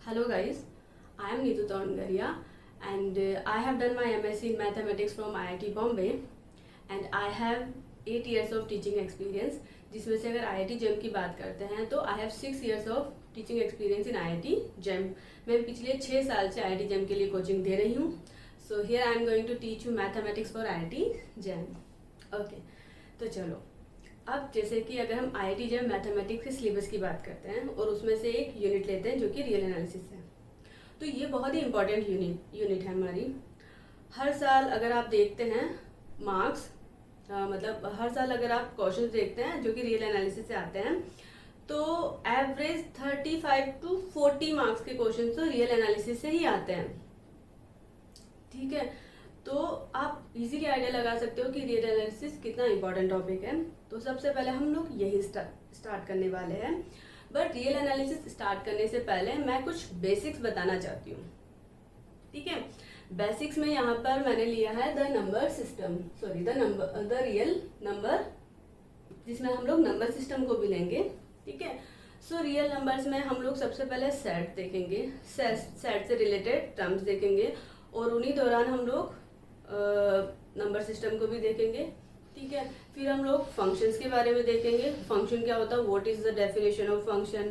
Hello guys, I am Neetu Tongaria and I have done my MSc in Mathematics from IIT Bombay and I have 8 years of teaching experience, जिसमें से अगर IIT JEM की बात करते हैं तो I have 6 years of teaching experience in IIT JEM। मैं पिछले 6 साल से IIT JEM के लिए कोचिंग दे रही हूँ। So here I am going to teach you mathematics for IIT JEM। Okay, तो चलो अब जैसे कि अगर हम IIT JEM मैथमेटिक्स के सिलेबस की बात करते हैं और उसमें से एक यूनिट लेते हैं जो कि रियल एनालिसिस है, तो ये बहुत ही इंपॉर्टेंट यूनिट है हमारी। हर साल अगर आप देखते हैं मार्क्स मतलब हर साल अगर आप क्वेश्चंस देखते हैं जो कि रियल एनालिसिस से आते हैं तो एवरेज 35 to 40 मार्क्स के क्वेश्चन तो रियल एनालिसिस से ही आते हैं। ठीक है, तो आप इजीली आइडिया लगा सकते हो कि रियल एनालिसिस कितना इंपॉर्टेंट टॉपिक है। तो सबसे पहले हम लोग यही स्टार्ट करने वाले हैं। बट रियल एनालिसिस स्टार्ट करने से पहले मैं कुछ बेसिक्स बताना चाहती हूँ। ठीक है, बेसिक्स में यहाँ पर मैंने लिया है the number system, sorry the real number, जिसमें हम लोग नंबर सिस्टम को भी लेंगे। ठीक है, सो रियल नंबर्स में हम लोग सबसे पहले सेट देखेंगे, सेट से रिलेटेड टर्म्स देखेंगे और उन्हीं दौरान हम लोग नंबर सिस्टम को भी देखेंगे। ठीक है, फिर हम लोग फंक्शंस के बारे में देखेंगे। फंक्शन क्या होता है, what is the definition of function.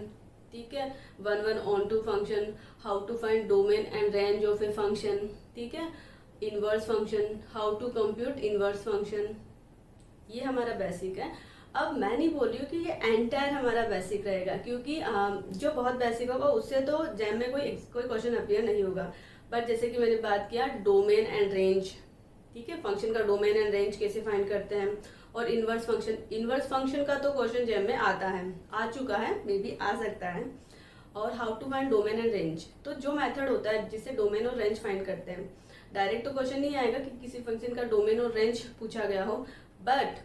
ठीक है, one on two function, how to find domain and range of a function. ठीक है, inverse function, how to compute inverse function, ये हमारा बेसिक है। अब मैं नहीं बोल रही हूँ कि ये एंटायर हमारा बेसिक रहेगा, क्योंकि जो बहुत बेसिक होगा उससे तो जैम में कोई क्वेश्चन अपीयर नहीं होगा। बट जैसे कि मैंने बात किया डोमेन एंड रेंज, ठीक है, फंक्शन का डोमेन एंड रेंज कैसे फाइंड करते हैं, और इनवर्स फंक्शन का तो क्वेश्चन जैम में आता है, आ चुका है, मे बी आ सकता है। और how to find domain and range, तो जो मेथड होता है जिससे डोमेन और रेंज फाइंड करते हैं, डायरेक्ट तो क्वेश्चन नहीं आएगा कि किसी फंक्शन का डोमेन और रेंज पूछा गया हो। बट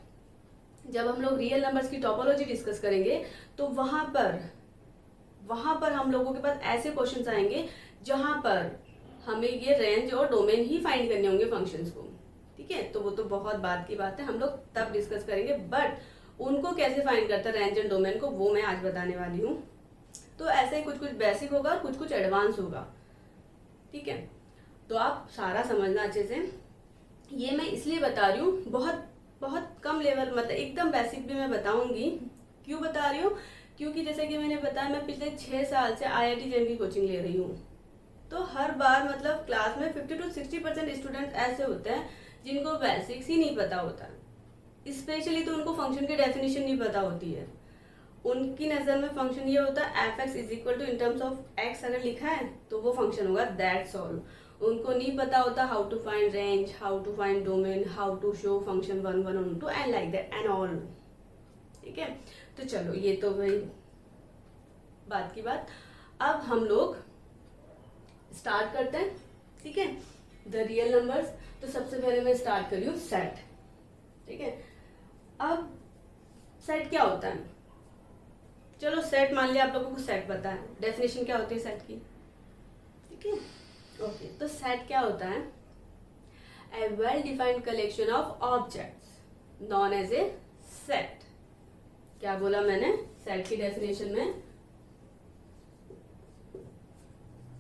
जब हम लोग रियल नंबर्स की टोपोलॉजी डिस्कस करेंगे तो वहां पर हम लोगों के पास ऐसे क्वेश्चंस आएंगे जहां पर हमें ये रेंज और डोमेन ही फाइंड करने होंगे फंक्शंस को। ठीक है, तो वो तो बहुत बाद की बात है, हम लोग तब डिस्कस करेंगे। बट उनको कैसे फाइंड करता है रेंज एंड डोमेन को, वो मैं आज बताने वाली हूँ। तो ऐसे ही कुछ बेसिक होगा और कुछ एडवांस होगा। ठीक है, तो आप सारा समझना अच्छे से। ये मैं इसलिए बता रही हूँ, बहुत कम लेवल, मतलब एकदम बेसिक भी मैं बताऊंगी। क्यों बता रही हूँ, क्योंकि जैसे कि मैंने बताया मैं पिछले 6 साल से IIT JEM की कोचिंग ले रही हूँ। तो हर बार मतलब क्लास में 50 to 60% स्टूडेंट ऐसे होते हैं जिनको बेसिक्स ही नहीं पता होता, स्पेशली तो उनको फंक्शन की डेफिनेशन नहीं पता होती है। उनकी नज़र में फंक्शन ये होता है F X is equal to in terms of X अगर लिखा है तो वो फंक्शन होगा, दैट्स ऑल। उनको नहीं पता होता how to find range, how to find domain, how to show function one on two and like that and all. ठीक है, तो चलो ये तो भाई बात की बात। अब हम लोग स्टार्ट करते हैं। ठीक है, द रियल नंबर्स। तो सबसे पहले मैं स्टार्ट कर रही हूँ सेट। ठीक है, अब सेट क्या होता है, चलो सेट मान लिया आप लोगों को सेट पता है, डेफिनेशन क्या होती है सेट की। ठीक है, ओके, तो सेट क्या होता है, a well defined collection of objects known as a set. क्या बोला मैंने सेट की डेफिनेशन में,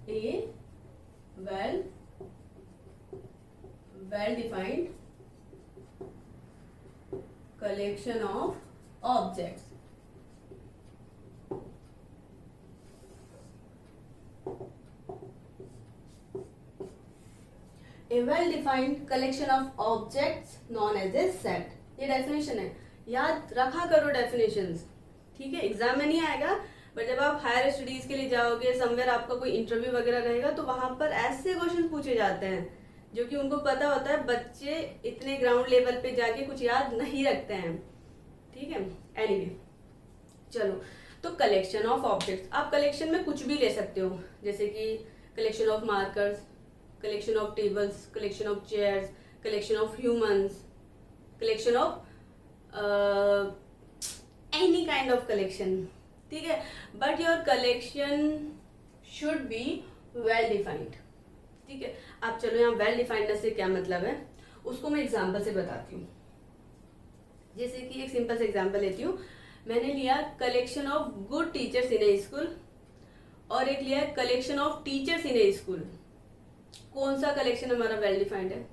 a well defined collection of objects a well defined collection of objects known as a set। ये डेफिनेशन है, याद रखा करो डेफिनेशंस। ठीक है, एग्जाम में नहीं आएगा, बट जब आप हायर स्टडीज के लिए जाओगे, समवेयर आपका कोई इंटरव्यू वगैरह रहेगा, तो वहां पर ऐसे क्वेश्चन पूछे जाते हैं जो कि उनको पता होता है बच्चे इतने ग्राउंड लेवल पे जाके कुछ याद नहीं रखते हैं। ठीक है, एनीवे चलो, तो कलेक्शन ऑफ ऑब्जेक्ट्स, आप कलेक्शन में कुछ भी ले सकते हो, जैसे कि collection of markers, collection of tables, collection of chairs, collection of humans, collection of any kind of collection. ठीक है, but your collection should be well defined. ठीक है, अब चलो यहाँ वेल डिफाइंडनेस से क्या मतलब है उसको मैं एग्जांपल से बताती हूँ। जैसे कि एक सिंपल से एग्जांपल लेती हूँ, मैंने लिया collection of good teachers in A school और एक लिया है collection of teachers in A school. कौन सा कलेक्शन हमारा वेल डिफाइंड है?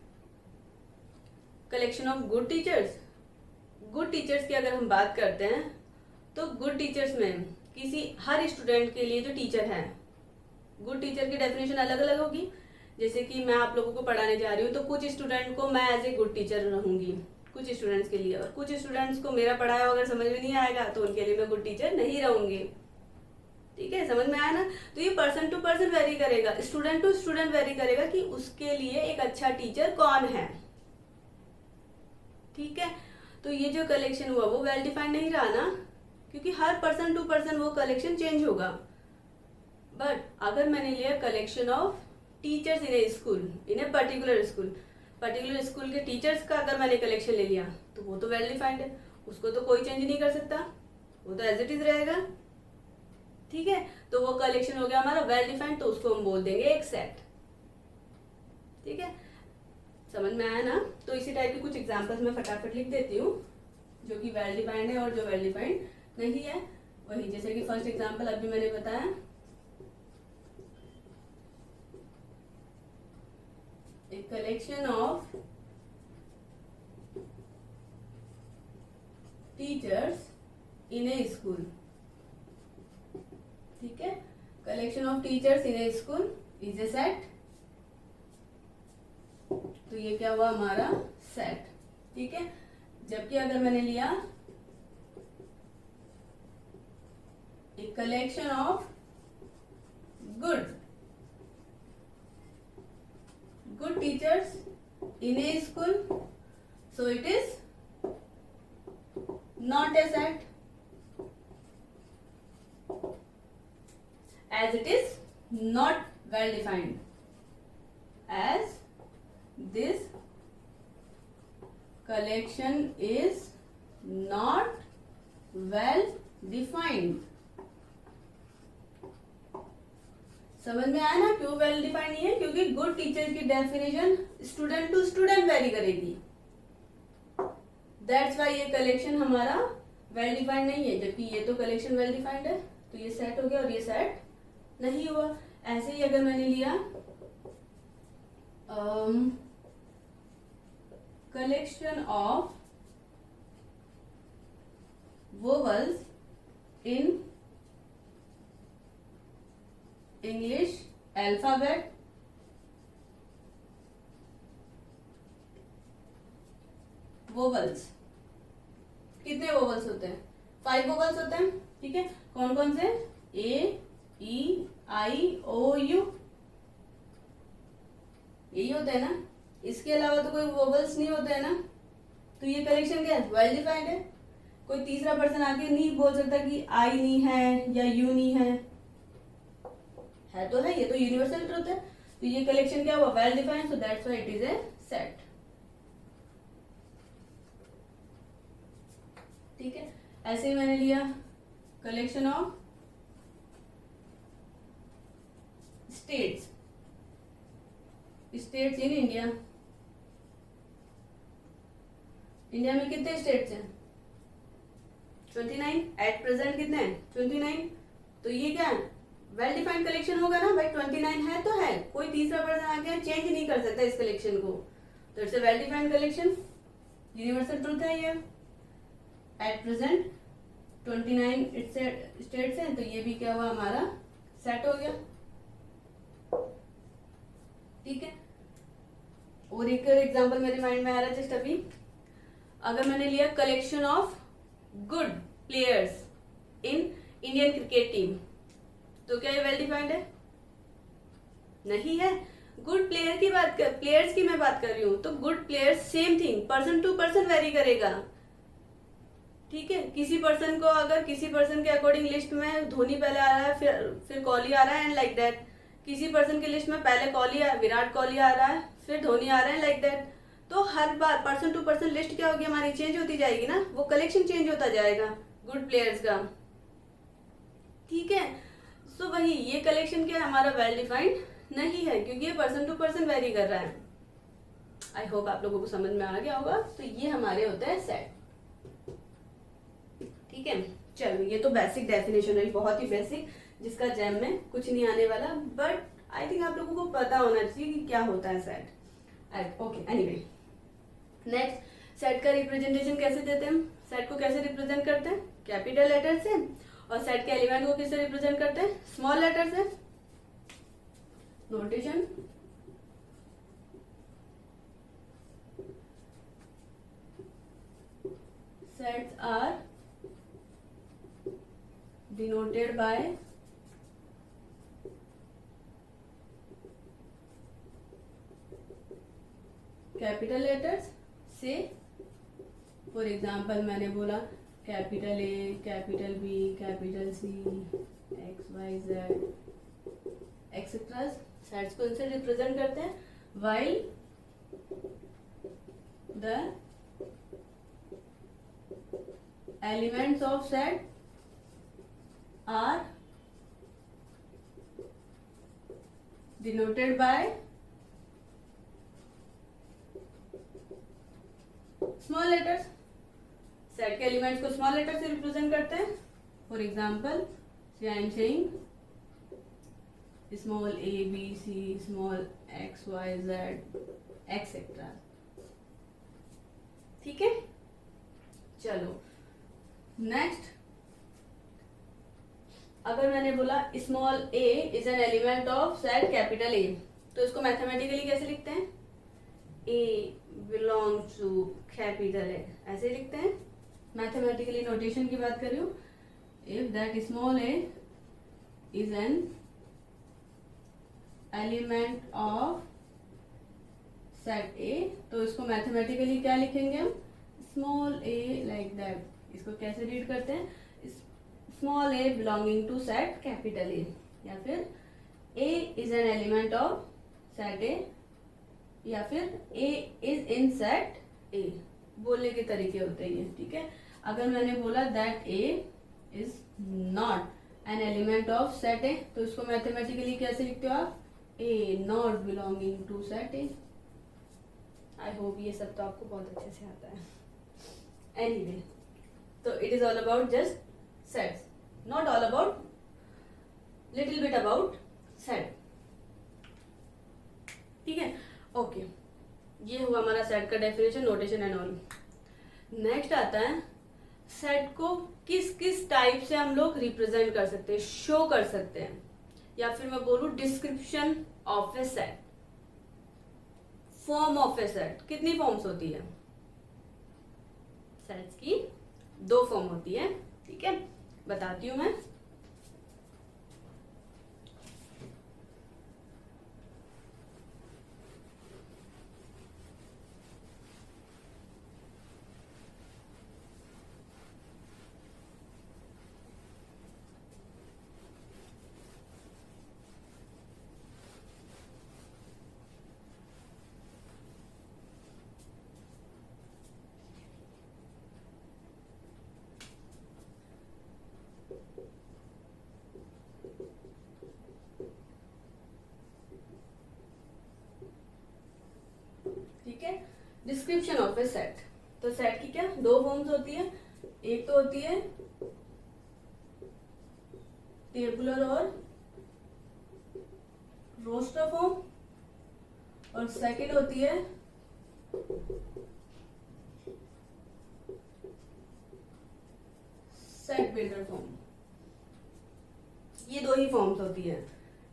Collection of good teachers. Good teachers की अगर हम बात करते हैं तो गुड टीचर्स में किसी हर स्टूडेंट के लिए जो टीचर है, गुड टीचर की डेफिनेशन अलग अलग होगी। जैसे कि मैं आप लोगों को पढ़ाने जा रही हूँ तो कुछ स्टूडेंट को मैं एज ए गुड टीचर रहूंगी कुछ स्टूडेंट्स के लिए, और कुछ स्टूडेंट्स को मेरा पढ़ाया अगर समझ में नहीं आएगा तो उनके लिए मैं गुड टीचर नहीं रहूंगी। ठीक है, समझ में आया ना? तो ये पर्सन टू पर्सन वेरी करेगा, स्टूडेंट टू स्टूडेंट वेरी करेगा कि उसके लिए एक अच्छा टीचर कौन है। ठीक है, तो ये जो कलेक्शन हुआ वो वेल डिफाइंड नहीं रहा ना, क्योंकि हर पर्सन टू पर्सन वो कलेक्शन चेंज होगा। बट अगर मैंने लिया collection of teachers in A school, in a particular school के टीचर्स का अगर मैंने कलेक्शन ले लिया तो वो तो वेल डिफाइंड है, उसको तो कोई चेंज नहीं कर सकता, वो तो एज इट इज रहेगा। ठीक है, तो वो कलेक्शन हो गया हमारा वेल डिफाइंड, तो उसको हम बोल देंगे एक सेट। ठीक है, समझ में आया ना? तो इसी टाइप के कुछ एग्जांपल्स मैं फटाफट लिख देती हूँ जो कि वेल डिफाइंड है और जो वेल डिफाइंड नहीं है। वही जैसे कि फर्स्ट एग्जांपल अभी मैंने बताया, a collection of teachers in a school। ठीक है, collection of teachers in a school is a set। तो ये क्या हुआ हमारा सेट। ठीक है, जबकि अगर मैंने लिया a collection of good teachers in a school, so it is not a set, as it is not well defined, as this collection is not well defined। समझ में आया ना क्यों वेल डिफाइंड नहीं है? क्योंकि गुड टीचर की definition student to student vary करेगी, दैट्स वाई ये कलेक्शन हमारा वेल डिफाइंड नहीं है। जबकि ये तो कलेक्शन वेल डिफाइंड है, तो ये सेट हो गया और ये सेट नहीं हुआ। ऐसे ही अगर मैंने लिया collection of vowels in English alphabet, vowels कितने वोवल्स होते हैं? 5 वोवल्स होते हैं। ठीक है, कौन कौन से? ए, ई, आई, ओ, यू, यही होते हैं ना, इसके अलावा तो कोई वोवल्स नहीं होते हैं ना। तो ये कलेक्शन क्या है? वेल डिफाइंड है। कोई तीसरा पर्सन आके नहीं बोल सकता कि आई नहीं है या यू नहीं है तो है, ये तो यूनिवर्सल ट्रुथ है। तो ये कलेक्शन क्या हुआ? Well defined, so that's why it is a set. ठीक है, ऐसे ही मैंने लिया collection of states in India. India में कितने स्टेट्स हैं? 29। एट प्रेजेंट कितने हैं? 29। तो ये क्या है? वेल डिफाइंड कलेक्शन होगा ना भाई, 29 है तो है, कोई तीसरा पर्सन आके चेंज नहीं कर सकता इस कलेक्शन को, तो it's a well defined collection, universal truth है ये। एट प्रेजेंट 29 स्टेट्स हैं, तो ये भी क्या हुआ हमारा सेट हो गया। ठीक है, और एक एग्जांपल मेरे माइंड में आ रहा है जस्ट अभी, अगर मैंने लिया collection of good players in Indian cricket team, तो क्या ये वेल डिफाइंड है? नहीं है। गुड प्लेयर्स की मैं बात कर रही हूं, तो good players same thing, person to person vary करेगा। ठीक है, किसी पर्सन को अगर किसी पर्सन के अकॉर्डिंग लिस्ट में धोनी पहले आ रहा है, फिर कोहली आ रहा है, एंड लाइक दैट। किसी पर्सन की लिस्ट में पहले विराट कोहली आ रहा है, फिर धोनी आ रहा है, लाइक दैट। तो हर बार पर्सन टू पर्सन लिस्ट क्या होगी हमारी? चेंज होती जाएगी ना, वो कलेक्शन चेंज होता जाएगा गुड प्लेयर्स का। ठीक है, सो वही ये कलेक्शन क्या है हमारा? वेल डिफाइंड नहीं है, क्योंकि ये पर्सन टू पर्सन वेरी कर रहा है। आई होप आप लोगों को समझ में आ गया होगा। तो ये हमारे होता है सेट। ठीक है, चलो ये तो बेसिक डेफिनेशन है, बहुत ही बेसिक, जिसका जैम में कुछ नहीं आने वाला, बट आई थिंक आप लोगों को पता होना चाहिए कि क्या होता है set. Okay, anyway, next set का रिप्रेजेंटेशन कैसे देते हैं? सेट को कैसे रिप्रेजेंट करते हैं? कैपिटल लेटर से। और सेट के एलिमेंट को किससे रिप्रेजेंट करते हैं? स्मॉल लेटर से। Notation, sets are denoted by capital letters से। फॉर एग्जाम्पल मैंने बोला capital A, capital B, capital C, X Y Z etcetera. Sets को इनसे रिप्रेजेंट करते हैं। While the elements of set are denoted by small letters। Set के elements को small letter से रिप्रेजेंट करते हैं। For example I am saying small A B C, small X Y Z etcetera. ठीक है, चलो नेक्स्ट, अगर मैंने बोला small a is an element of set capital ए, तो इसको मैथमेटिकली कैसे लिखते हैं? ए बिलोंग्स टू कैपिटल ए, ऐसे लिखते हैं। मैथमेटिकली नोटेशन की बात कर रही हूँ। If that small a is an element of set A, तो इसको मैथमेटिकली क्या लिखेंगे हम? Small a like that. इसको कैसे रीड करते हैं? Small a belonging to set capital A, या फिर a is an element of set A, या फिर ए इज इन सेट ए। बोलने के तरीके होते हैं ये, ठीक है। अगर मैंने बोला that a is not an element of set A, तो इसको मैथमेटिकली कैसे लिखते हो आप? A not belonging to set A. I hope ये सब तो आपको बहुत अच्छे से आता है। एनीवे, तो it is all about just sets, not all about, little bit about set। ठीक है, ओके, ये हुआ हमारा सेट का definition, notation and all. Next आता है सेट को किस किस टाइप से हम लोग रिप्रेजेंट कर सकते हैं, शो कर सकते हैं, या फिर मैं बोलूं description of A set, form of A set. कितनी फॉर्म्स होती है सेट्स की? 2 फॉर्म होती है, ठीक है, बताती हूं मैं। ठीक है, डिस्क्रिप्शन ऑफ ए सेट। तो सेट की क्या 2 फॉर्म्स होती है। एक तो होती है टेबुलर और रोस्टर फॉर्म, और सेकंड होती है सेट बिल्डर फॉर्म। ये 2 ही फॉर्म्स होती है,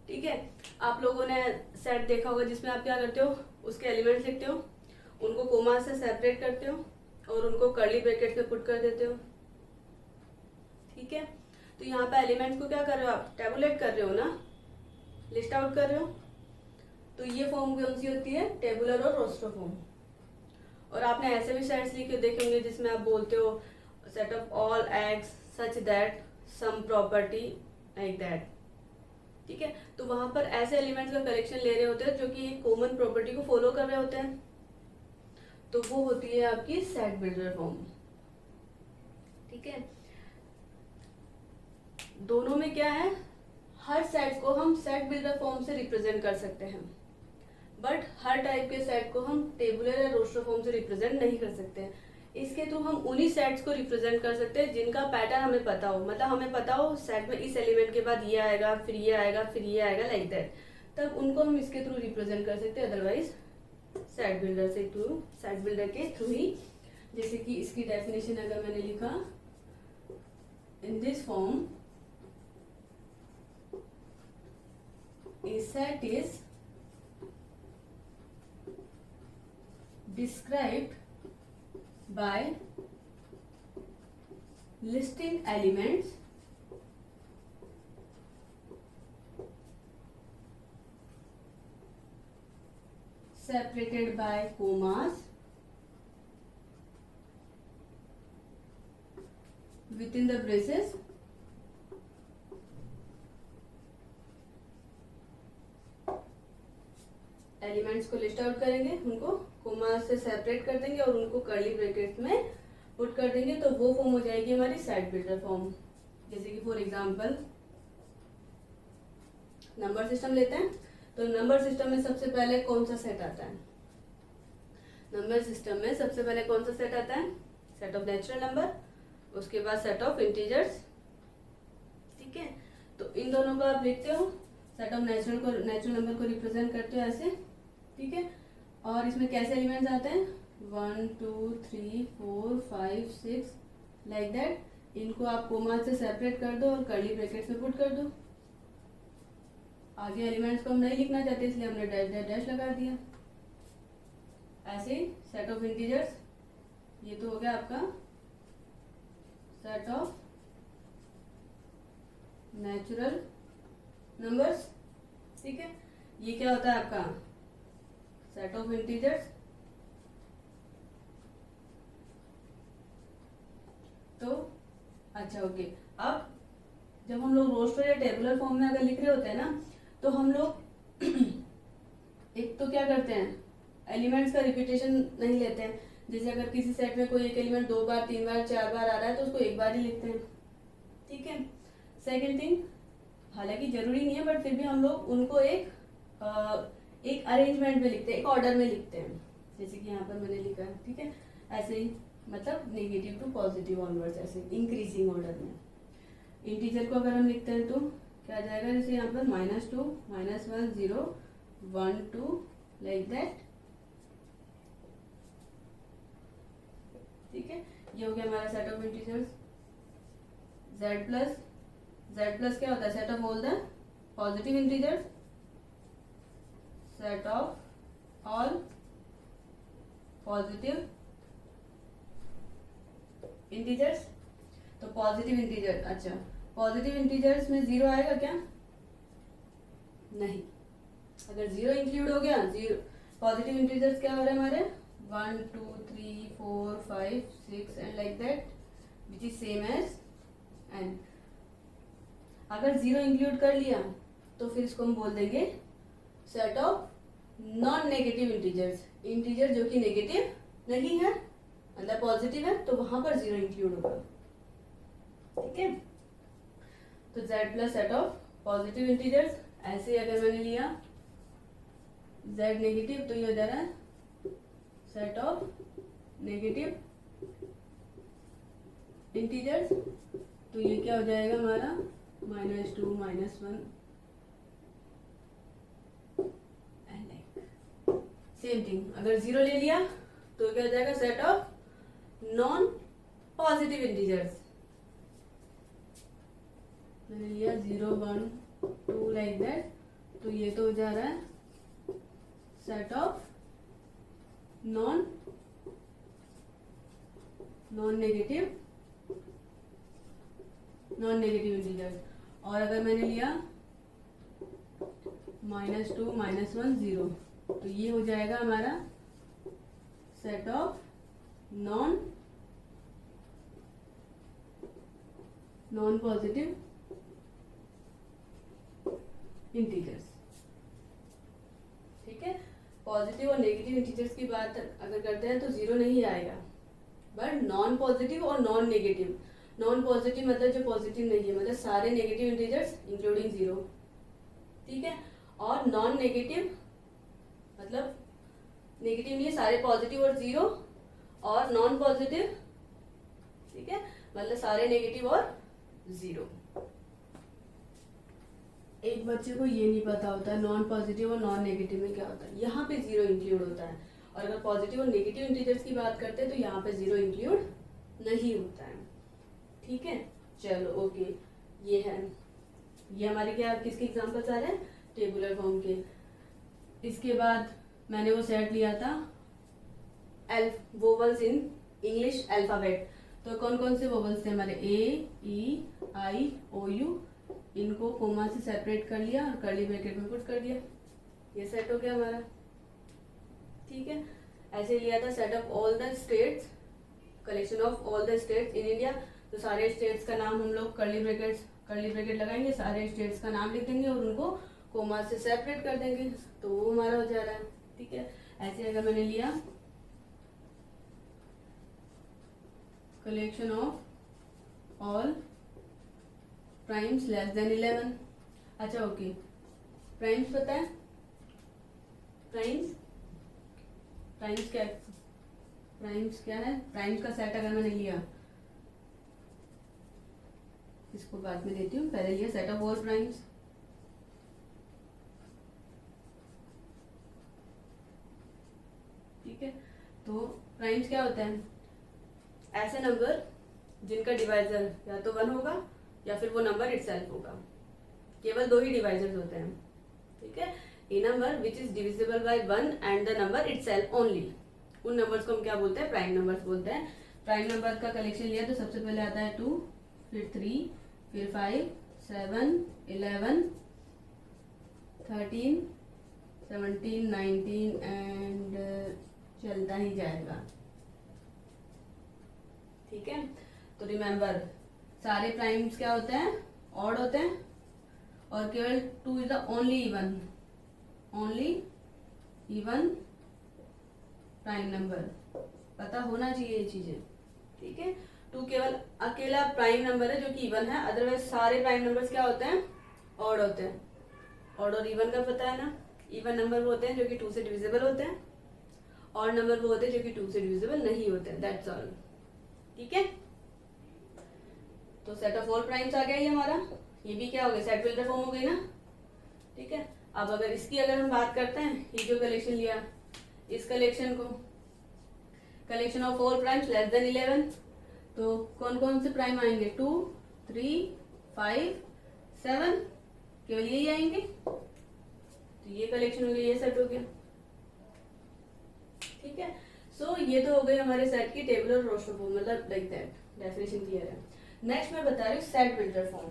ठीक है। आप लोगों ने सेट देखा होगा जिसमें आप क्या करते हो, उसके एलिमेंट्स लिखते हो, उनको कोमा से सेपरेट करते हो और उनको कर्ली ब्रैकेट में पुट कर देते हो, ठीक है। तो यहाँ पे एलिमेंट्स को क्या कर रहे हो आप? टेबुलेट कर रहे हो ना, लिस्ट आउट कर रहे हो। तो ये फॉर्म कौन सी होती है? टेबुलर और रोस्टर फॉर्म। और आपने ऐसे भी सेट्स लिखे देखे होंगे जिसमें आप बोलते हो set of all x such that sum property like that, ठीक है। तो वहां पर ऐसे एलिमेंट्स का कलेक्शन ले रहे होते हैं जो कि एक कॉमन प्रॉपर्टी को फॉलो कर रहे होते हैं, तो वो होती है आपकी सेट बिल्डर फॉर्म, ठीक है। दोनों में क्या है, हर सेट को हम सेट बिल्डर फॉर्म से रिप्रेजेंट कर सकते हैं, बट हर टाइप के सेट को हम टेबुलर या रोस्टर फॉर्म से रिप्रेजेंट नहीं कर सकते हैं। इसके थ्रू हम उन्हीं सेट्स को रिप्रेजेंट कर सकते हैं जिनका पैटर्न हमें पता हो, मतलब हमें पता हो सेट में इस एलिमेंट के बाद ये आएगा, फिर ये आएगा, फिर ये आएगा, लाइक दैट, तब उनको हम इसके थ्रू रिप्रेजेंट कर सकते हैं। अदरवाइज सेट बिल्डर से थ्रू, सेट बिल्डर के थ्रू ही। जैसे कि इसकी डेफिनेशन अगर मैंने लिखा in this form, a set is described by listing elements separated by commas within the braces elements को लिस्ट आउट करेंगे, उनको कोमा से सेपरेट कर देंगे और उनको कर्ली ब्रैकेट्स में पुट कर देंगे, तो वो फॉर्म हो जाएगी हमारी सेट बिल्डर फॉर्म। जैसे कि फॉर एग्जांपल नंबर सिस्टम लेते हैं, तो नंबर सिस्टम में सबसे पहले कौन सा सेट आता है? नंबर सिस्टम में सबसे पहले कौन सा सेट आता है? सेट ऑफ नेचुरल नंबर, उसके बाद सेट ऑफ इंटीजर्स। ठीक है, तो इन दोनों को आप लिखते हो, सेट ऑफ नेचुरल नंबर को रिप्रेजेंट करते हो ऐसे। ठीक है, और इसमें कैसे एलिमेंट्स आते हैं? 1 2 3 4 5 6 लाइक दैट। इनको आप कोमा से सेपरेट कर दो और कर्ली ब्रैकेट्स में पुट कर दो। आगे एलिमेंट्स को हम नहीं लिखना चाहते, इसलिए हमने डैश डैश डैश लगा दिया। ऐसे ही सेट ऑफ इंटीजर्स, ये तो हो गया आपका सेट ऑफ नेचुरल नंबर्स। ठीक है, ये क्या होता है आपका सेट ऑफ इंटीजर्स। तो अच्छा ओके, अब जब हम लोग रोस्टर या टेबुलर फॉर्म में अगर लिख रहे होते हैं ना, तो हम लोग एक तो क्या करते हैं, एलिमेंट्स का रिपीटेशन नहीं लेते हैं। जैसे अगर किसी सेट में कोई एक एलिमेंट 2 बार 3 बार 4 बार आ रहा है तो उसको एक बार ही लिखते हैं। ठीक है, सेकेंड थिंग, हालांकि जरूरी नहीं है बट फिर भी हम लोग उनको एक अरेंजमेंट में लिखते हैं, एक ऑर्डर में लिखते हैं, जैसे कि यहाँ पर मैंने लिखा है। ठीक है, ऐसे ही मतलब नेगेटिव टू पॉजिटिव ऑनवर्ड्स, ऐसे इंक्रीजिंग ऑर्डर में। इंटीजर को अगर हम लिखते हैं तो क्या आ जाएगा, जैसे यहाँ पर -2 -1 0 1 2 लाइक दैट। ठीक है, ये हो गया हमारा set of integers. Z plus क्या होता है? Set of all the positive integers, set of all positive integers. तो पॉजिटिव इंटीजर, अच्छा पॉजिटिव इंटीजर्स में 0 आएगा क्या? नहीं, अगर 0 इंक्लूड हो गया, 0 पॉजिटिव इंटीजर्स क्या हो रहे हैं हमारे 1 2 3 4 5 6 and like that, which is same as N. अगर 0 इंक्लूड कर लिया तो फिर इसको हम बोल देंगे set of non negative integers. Integer जो कि नेगेटिव नहीं है, मतलब पॉजिटिव है, तो वहां पर 0 इंक्लूड होगा। ठीक है, तो Z plus set of positive integers. ऐसे अगर मैंने लिया Z नेगेटिव, तो ये हो जा रहा है सेट ऑफ नेगेटिव इंटीजर्स। तो ये क्या हो जाएगा हमारा -2 -1 एंड लाइक सेम थिंग। अगर 0 ले लिया तो क्या हो जाएगा set of non positive integers. मैंने लिया 0 1 2 लाइक दैट, तो ये तो हो जा रहा है set of non negative integers. और अगर मैंने लिया -2 -1 0, तो ये हो जाएगा हमारा set of non positive integers. ठीक है, पॉजिटिव और नेगेटिव इंटीजर्स की बात अगर करते हैं तो 0 नहीं आएगा, बट नॉन पॉजिटिव और नॉन नेगेटिव। नॉन पॉजिटिव मतलब जो पॉजिटिव नहीं है, मतलब सारे नेगेटिव इंटीजर्स इंक्लूडिंग 0। ठीक है, और नॉन नेगेटिव मतलब नेगेटिव नहीं है, सारे पॉजिटिव और 0, और नॉन पॉजिटिव, ठीक है, मतलब सारे नेगेटिव और जीरो। एक बच्चे को ये नहीं पता होता नॉन पॉजिटिव और नॉन नेगेटिव में क्या होता है, यहाँ पे जीरो इंक्लूड होता है, और अगर पॉजिटिव और नेगेटिव इंटीजर्स की बात करते हैं तो यहाँ पे जीरो इंक्लूड नहीं होता है, ठीक है। चलो ओके, ये है, ये हमारे क्या किसके एग्जांपल्स आ रहे हैं, टेबुलर फॉर्म के। इसके बाद मैंने वो सेट लिया था वोवल्स इन इंग्लिश अल्फाबेट। तो कौन कौन से वोवल्स थे हमारे, ए ई आई ओ यू, इनको कोमा से सेपरेट कर लिया और कर्ली ब्रैकेट में पुट कर दिया, ये सेट हो गया हमारा, ठीक है। ऐसे लिया था set of all the states, collection of all the states in India. तो सारे स्टेट्स का नाम हम लोग कर्ली ब्रैकेट लगाएंगे, सारे स्टेट्स का नाम लिख देंगे और उनको कोमा से सेपरेट कर देंगे, तो वो हमारा हो जा रहा है, ठीक है। ऐसे अगर मैंने लिया collection of all primes less than 11, अच्छा ओके, प्राइम्स पता है, प्राइम्स क्या है, प्राइम्स का सेट अगर मैंने लिया, इसको बाद में देती हूँ, पहले लिया सेट ऑफ ऑल प्राइम्स, ठीक है। तो प्राइम्स क्या होता है, ऐसे नंबर जिनका डिवाइजर या तो 1 होगा या फिर वो नंबर इटसेल्फ होगा, केवल 2 ही डिवाइजर्स होते हैं, ठीक है। A number which is divisible by 1 and the number itself only, उन नंबर्स को हम क्या बोलते हैं, प्राइम नंबर्स बोलते हैं। प्राइम नंबर का कलेक्शन लिया तो सबसे पहले आता है 2, फिर 3, फिर 5, 7, 11, 13, 17, 19 एंड चलता ही जाएगा, ठीक है। तो रिमेम्बर सारे प्राइम्स क्या होते हैं, ऑड होते हैं, और केवल 2 is the only even prime number, पता होना चाहिए ये चीजें, ठीक है। 2 केवल अकेला प्राइम नंबर है जो कि इवन है, अदरवाइज सारे प्राइम नंबर्स क्या होते हैं, ऑड होते हैं। ऑड और इवन का पता है ना, इवन नंबर वो होते हैं जो कि 2 से डिविजिबल होते हैं, ऑड नंबर वो होते हैं जो कि 2 से डिविजिबल नहीं होते हैं, दैट्स ऑल, ठीक है। तो सेट ऑफ ऑल प्राइम्स आ गया ये हमारा, ये भी क्या हो गया, सेट बिल्डर फॉर्म हो गई ना, ठीक है। अब अगर हम बात करते हैं, ये जो कलेक्शन लिया, इस कलेक्शन को collection of all primes less than 11, तो कौन कौन से प्राइम आएंगे, 2, 3, 5, 7, केवल यही आएंगे, तो ये कलेक्शन हो गया, ये सेट हो गया, ठीक है। सो ये तो हो गई हमारे सेट की टेबल और रोस्टर फॉर्म, मतलब लाइक दैट, डेफिनेशन क्लियर है। नेक्स्ट मैं बता रही हूँ सेट बिल्डर फॉर्म।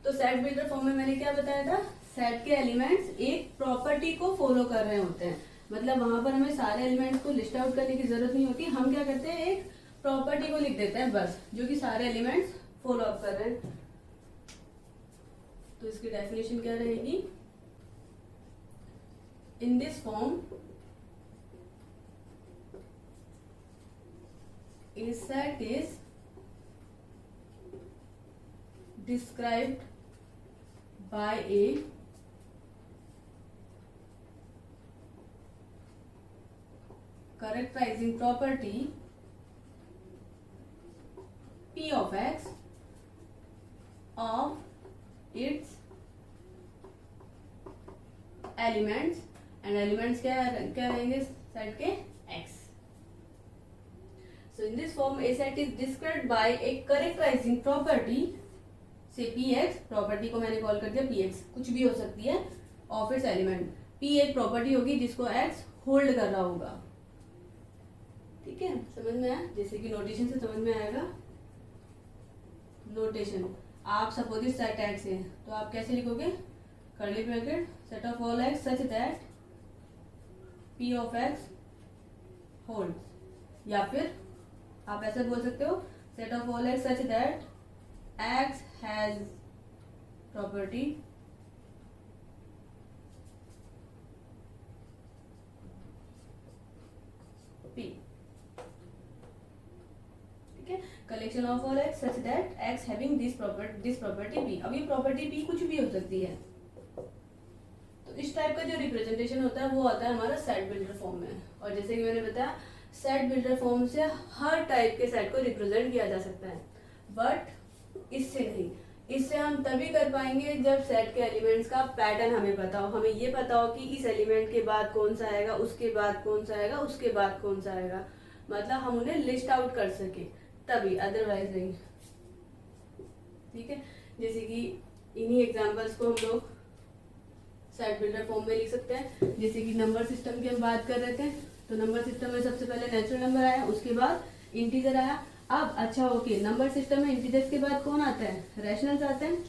तो सेट बिल्डर फॉर्म में मैंने क्या बताया था, सेट के एलिमेंट्स एक प्रॉपर्टी को फॉलो कर रहे होते हैं, मतलब वहां पर हमें सारे एलिमेंट्स को लिस्ट आउट करने की जरूरत नहीं होती, हम क्या करते हैं एक प्रॉपर्टी को लिख देते हैं बस, जो कि सारे एलिमेंट्स फॉलो अप कर रहे हैं। तो इसकी डेफिनेशन क्या रहेगी, in this form a set is described by a characterizing property p of x of its elements, and elements क्या रहेंगे सेट के x। So in this form a set is described by a characterizing property, say px, property को मैंने call कर दिया px, कुछ भी हो सकती है, ऑफ इट्स एलिमेंट। p एक प्रॉपर्टी होगी जिसको x होल्ड कर रहा होगा, ठीक है, समझ में आया, जैसे कि नोटेशन से समझ में आएगा। नोटेशन, आप सपोज सेट x है तो आप कैसे लिखोगे, curly bracket set of all x such that p of x hold, या फिर आप ऐसे बोल सकते हो set of all x such that x has property p, ठीक है। Collection of all x such that x having this property p, अब ये प्रॉपर्टी p कुछ भी हो सकती है, तो इस टाइप का जो रिप्रेजेंटेशन होता है वो आता है हमारा सेट बिल्डर फॉर्म में। और जैसे कि मैंने बताया सेट बिल्डर फॉर्म से हर टाइप के सेट को रिप्रेजेंट किया जा सकता है, बट इससे नहीं। इससे हम तभी कर पाएंगे जब सेट के एलिमेंट्स का पैटर्न हमें पता हो, हमें ये पता हो कि इस एलिमेंट के बाद कौन सा आएगा, उसके बाद कौन सा आएगा, उसके बाद कौन सा आएगा, मतलब हम उन्हें लिस्ट आउट कर सके, तभी, अदरवाइज नहीं। ठीक है, जैसे कि इन्हीं एग्जांपल्स को हम लोग सेट बिल्डर फॉर्म में लिख सकते हैं। जैसे कि नंबर सिस्टम की हम बात कर रहे थे, तो नंबर सिस्टम में सबसे पहले नेचुरल नंबर आया, उसके बाद इंटीजर आया। अब अच्छा ओके, नंबर सिस्टम में इंटीजर्स के बाद कौन आता है, रैशनल्स आते हैं।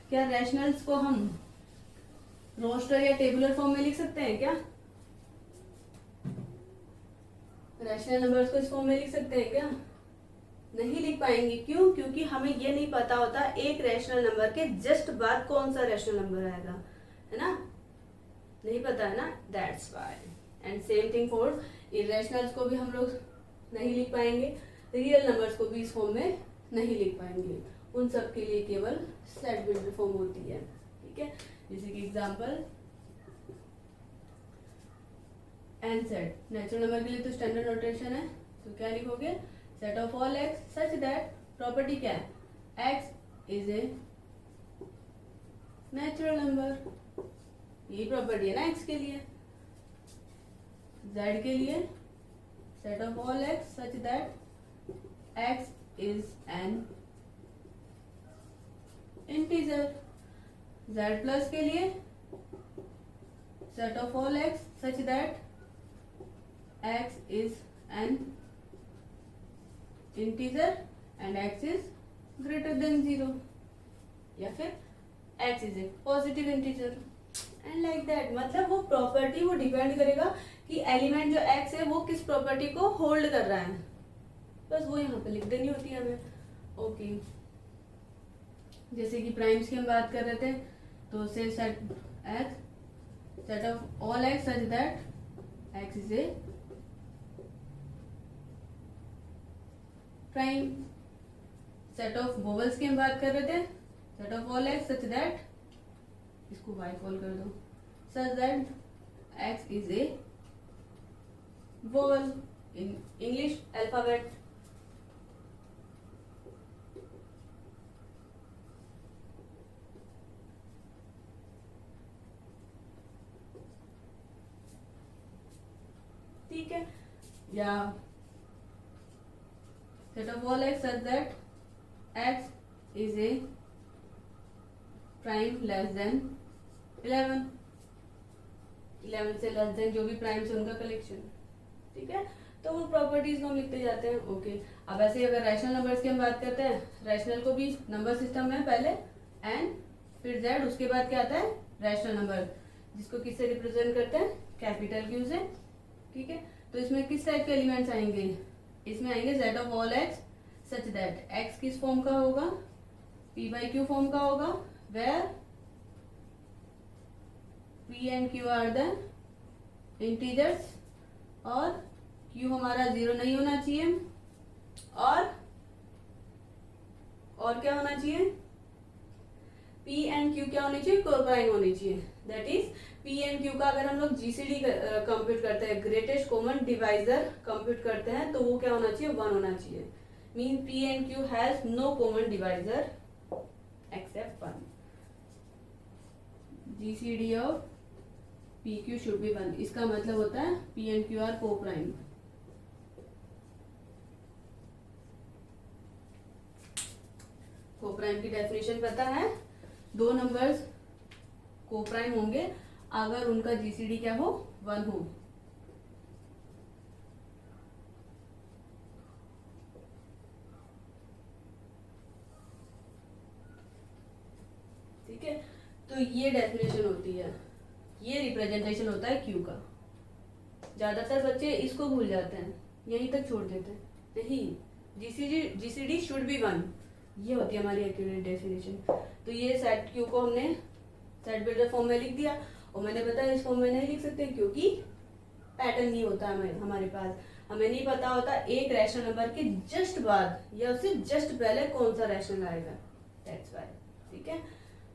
क्या रैशनल्स को हम रोस्टर या टेबुलर फॉर्म में लिख सकते हैं क्या? रैशनल नंबर्स को इस फॉर्म में लिख सकते हैं क्या? नहीं लिख पाएंगे। क्यों? क्योंकि हमें ये नहीं पता होता एक रैशनल नंबर के जस्ट बाद कौन सा रैशनल नंबर आएगा, है ना, नहीं पता है ना, that's why. And same thing for irrationals को भी हम लोग नहीं लिख पाएंगे, रियल नंबर्स को भी इस फॉर्म में नहीं लिख पाएंगे। उन सब के लिए केवल सेट बिल्डर फॉर्म होती है। ठीक है, जैसे कि example N set, natural number के लिए तो स्टैंडर्ड नोटेशन है, तो क्या लिखोगे, set of all x such that, property क्या है, X is a natural number, यही प्रॉपर्टी है ना एक्स के लिए। जेड के लिए set of all x such that X is an integer. Z plus के लिए set of all x such that X is an integer and X is greater than 0, या फिर x is A positive integer and like that. मतलब वो property वो depend करेगा कि element जो एक्स है वो किस प्रॉपर्टी को होल्ड कर रहा है, बस वो यहाँ पे लिख देनी होती है हमें। ओके, जैसे कि प्राइम्स की हम बात कर रहे थे, तो से set x set of all x such that X is A prime. Set of vowels की हम बात कर रहे थे, set of all x such that, इसको वाई कॉल कर दो, सच that X is A vowel in English alphabet. ठीक है, या set of all x such that X is A prime less than 11, 11 से लेस देन जो भी प्राइम्स है उनका कलेक्शन। ठीक है, तो वो प्रॉपर्टीज को हम लिखते जाते हैं। ओके, अब ऐसे अगर रैशनल नंबर्स की हम बात करते हैं, रैशनल को भी नंबर सिस्टम में पहले एन फिर जेड, उसके बाद क्या आता है रैशनल नंबर, जिसको किससे रिप्रेजेंट करते हैं, कैपिटल क्यू से। ठीक है, तो इसमें किस टाइप के एलिमेंट्स आएंगे, इसमें आएंगे Z of all x such that X किस फॉर्म का होगा, पी बाई क्यू फॉर्म का होगा, where P and Q are the integers और क्यू हमारा 0 नहीं होना चाहिए, और क्या होना चाहिए, पी एंड क्यू क्या होनी चाहिए, कोप्राइम होनी चाहिए। That is P and Q का अगर हम लोग जीसीडी कंप्यूट करते हैं, ग्रेटेस्ट कॉमन डिवाइजर कंप्यूट करते हैं, तो वो क्या होना चाहिए, 1 होना चाहिए। Mean P and Q has no common divisor except 1। GCD of P Q should be 1, इसका मतलब होता है P and Q are coprime. Coprime की डेफिनेशन पता है, दो नंबर्स कोप्राइम होंगे अगर उनका जीसीडी क्या हो, 1 हो। ठीक है, तो ये डेफिनेशन होती है, ये रिप्रेजेंटेशन होता है क्यू का। ज्यादातर बच्चे इसको भूल जाते हैं, यहीं तक छोड़ देते हैं। नहीं, जीसीडी शुड बी 1, ये होती है हमारी एक्यूरेट डेफिनेशन। तो ये सेट क्यू को हमने सेट बिल्डर फॉर्म में लिख दिया, और मैंने बताया इस फॉर्म में नहीं लिख सकते क्योंकि पैटर्न नहीं होता हमारे पास, हमें नहीं पता होता एक रैशनल नंबर के जस्ट बाद या उससे जस्ट पहले कौन सा रैशनल आएगा, दैट्स व्हाई। ठीक है,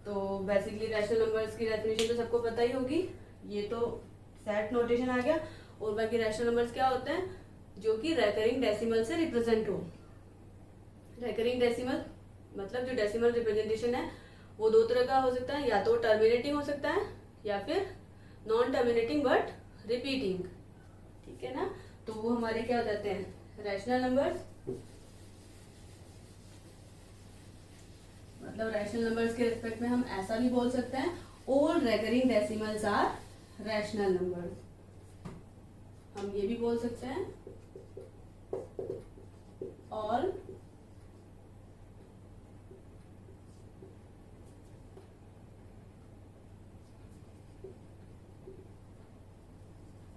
तो बेसिकली रैशनल नंबर्स की डेफिनेशन तो सबको पता ही होगी, ये तो सेट नोटेशन आ गया। और बाकी रैशनल नंबर्स क्या होते हैं, जो कि रेकरिंग डेसिमल से रिप्रेजेंट हो। रेकरिंग डेसिमल मतलब जो डेसिमल रिप्रेजेंटेशन है वो दो तरह का हो सकता है, या तो टर्मिनेटिंग हो सकता है या फिर नॉन टर्मिनेटिंग बट रिपीटिंग। ठीक है ना, तो वो हमारे क्या हो जाते हैं, रैशनल नंबर्स। मतलब रैशनल नंबर्स के रिस्पेक्ट में हम ऐसा भी बोल सकते हैं, all recurring decimals are rational numbers. हम ये भी बोल सकते हैं, ऑल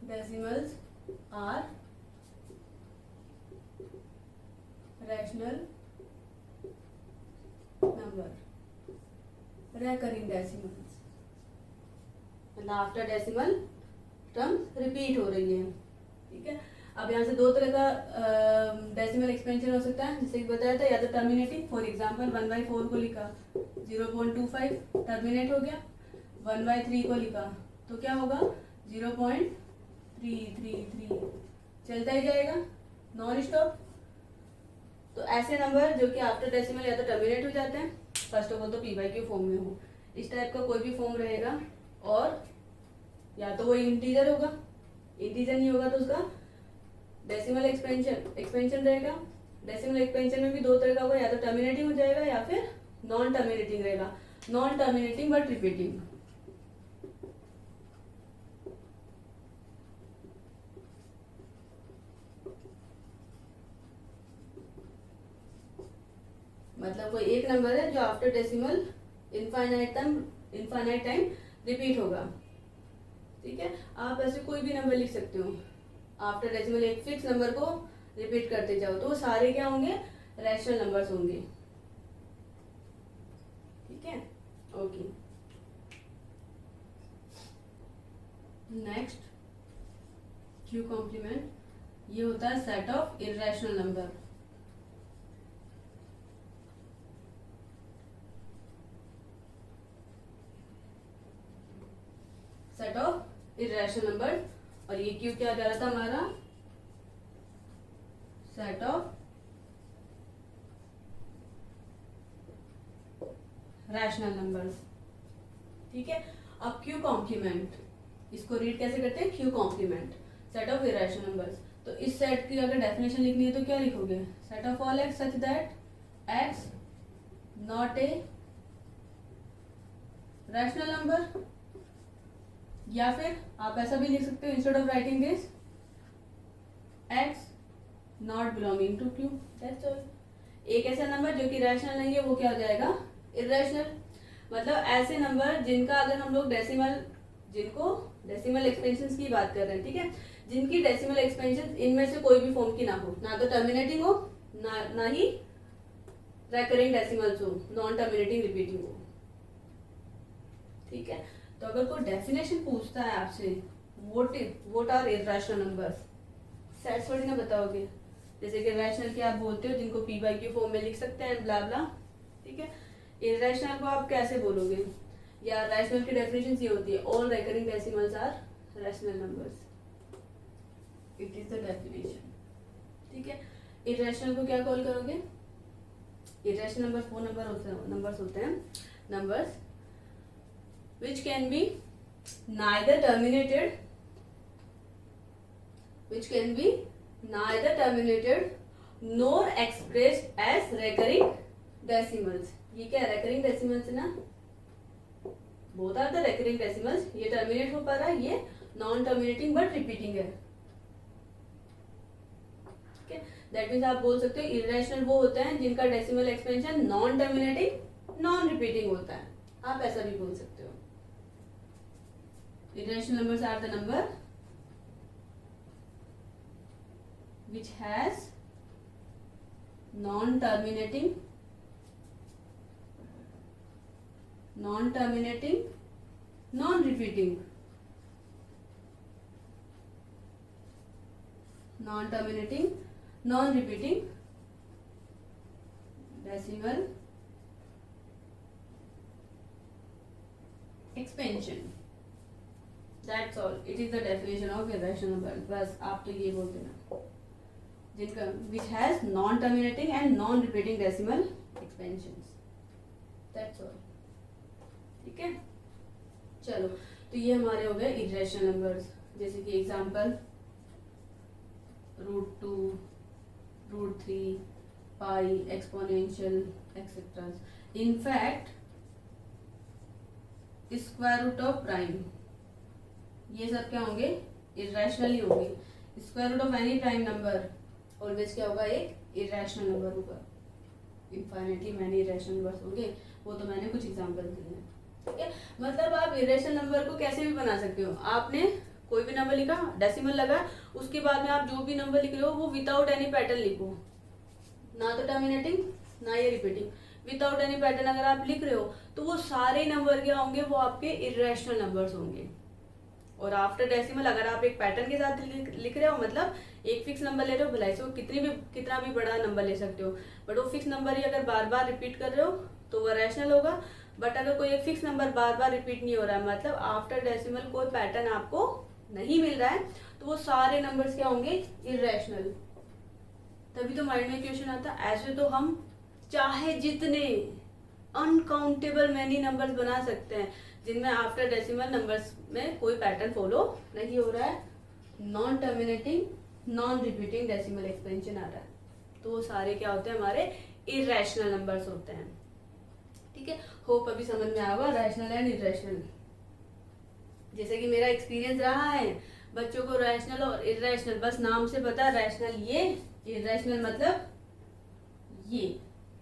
decimals are rational number, recurring decimals। मतलब आफ्टर डेसिमल टर्म रिपीट हो रही है। ठीक है, अब यहाँ से दो तरह का डेसिमल एक्सपेंशन हो सकता है, जैसे कि बताया था, या तो टर्मिनेटिंग, फॉर एग्जांपल 1/4 को लिखा 0.25 टर्मिनेट हो गया, 1/3 को लिखा तो क्या होगा 0.333 चलता ही जाएगा नॉन स्टॉप। तो ऐसे नंबर जो कि आफ्टर डेसिमल या तो टर्मिनेट हो जाते हैं, फर्स्ट ऑफ ऑल तो p/q फॉर्म में हो, इस टाइप का कोई भी फॉर्म रहेगा, और या तो वो इंटीजर होगा, इंटीजर नहीं होगा तो उसका डेसिमल एक्सपेंशन रहेगा। डेसिमल एक्सपेंशन में भी दो तरह का होगा, या तो टर्मिनेटिंग हो जाएगा या फिर नॉन टर्मिनेटिंग रहेगा, नॉन टर्मिनेटिंग बट रिपीटिंग। मतलब कोई एक नंबर है जो after decimal infinite time repeat होगा। ठीक है, आप ऐसे कोई भी नंबर लिख सकते हो, आफ्टर डेसिमल एक फिक्स नंबर को रिपीट करते जाओ तो वो सारे क्या होंगे, रैशनल नंबर्स होंगे। ठीक है, ओके। नेक्स्ट क्यू कॉम्प्लीमेंट, ये होता है set of irrational number. Set of irrational number, और ये क्यू क्या जा रहा था हमारा, सेट ऑफ रैशनल नंबर्स। ठीक है, अब क्यू कॉम्प्लीमेंट, इसको रीड कैसे करते हैं, Q complement set of irrational numbers. तो इस सेट की अगर डेफिनेशन लिखनी है तो क्या लिखोगे, set of all x such that X not a rational number, या फिर आप ऐसा भी लिख सकते हो, instead of writing this X not belonging to Q, that's all. एक ऐसा नंबर जो कि रैशनल नहीं है वो क्या हो जाएगा, इरेशनल। मतलब ऐसे नंबर जिनका अगर हम लोग जिनको डेसिमल एक्सपेंशन की बात कर रहे हैं, ठीक है, जिनकी डेसिमल एक्सपेंशन इनमें से कोई भी फॉर्म की ना हो, ना तो टर्मिनेटिंग हो ना ही रेकरिंग डेसिमल्स हो, नॉन टर्मिनेटिंग रिपीटिंग हो। ठीक है, तो अगर कोई डेफिनेशन पूछता है आपसे what are irrational numbers, set थोड़ी ना बताओगे, जैसे कि रैशनल के आप बोलते हो जिनको p/q फॉर्म में लिख सकते हैं ब्ला ब्ला। ठीक है, इरेशनल को आप कैसे बोलोगे, या रैशनल की डेफिनेशन ये होती है, all recurring decimals are rational numbers, it is the definition. ठीक है, इरेशनल को क्या कॉल करोगे, इरेशनल नंबर्स वो नंबर्स होते हैं numbers which can be neither terminated nor expressed as recurring decimals। ये क्या है, recurring decimals है ना, both are the recurring decimals। ये terminate हो पा रहा है, ये non terminating but repeating है। ठीक है, that means आप बोल सकते हो irrational वो होते हैं जिनका decimal expansion non terminating non repeating होता है, आप ऐसा भी बोल सकते हो। Irrational numbers are the number which has non-terminating, non-repeating decimal expansion। That's all, it is the definition of irrational numbers। बस आप तो ये बोल देना। जिनका which has non terminating and non repeating decimal expansions, that's all. ठीक है, चलो तो ये हमारे हो गए इरेशनल नंबर्स, जैसे कि example √2, √3, pi, exponential etcetera. In fact square root of prime, ये सब क्या होंगे, इरेशनल ही होंगे। Square root of any prime number always क्या होगा, एक इरेशनल नंबर होगा। इनफाइनिटली मैनी इरेशनल नंबर्स होंगे, वो तो मैंने कुछ एग्जांपल दिए हैं। ठीक है, मतलब आप इरेशनल नंबर को कैसे भी बना सकते हो। आपने कोई भी नंबर लिखा, डेसिमल लगा, उसके बाद में आप जो भी नंबर लिख रहे हो वो विदाउट एनी पैटर्न लिखो, ना तो टर्मिनेटिंग ना ये रिपीटिंग, विदाउट एनी पैटर्न अगर आप लिख रहे हो तो वो सारे नंबर क्या होंगे, वो आपके इरेशनल नंबर्स होंगे। और आफ्टर डेसिमल अगर आप एक पैटर्न के साथ लिख रहे हो, मतलब एक फिक्स नंबर ले रहे हो, भलाई से वो कितना भी बड़ा नंबर ले सकते हो, बट वो फिक्स नंबर ही अगर बार बार रिपीट कर रहे हो तो वो रैशनल होगा। बट अगर कोई एक फिक्स नंबर बार बार रिपीट नहीं हो रहा है, मतलब आफ्टर डेसिमल कोई पैटर्न आपको नहीं मिल रहा है, तो वो सारे नंबर्स क्या होंगे, इरेशनल। तभी तो माइंड में क्वेश्चन आता है, ऐसे तो हम चाहे जितने अनकाउंटेबल मैनी नंबर्स बना सकते हैं जिनमें आफ्टर डेसिमल नंबर्स में कोई पैटर्न फॉलो नहीं हो रहा है, non terminating non repeating decimal expansion आ रहा है, तो वो सारे क्या होते हैं, हमारे इरेशनल नंबर्स होते हैं। ठीक है, होप अभी समझ में आएगा रैशनल एंड इरेशनल। जैसे कि मेरा एक्सपीरियंस रहा है, बच्चों को रैशनल और इरेशनल बस नाम से पता है, रैशनल ये, इरेशनल मतलब ये,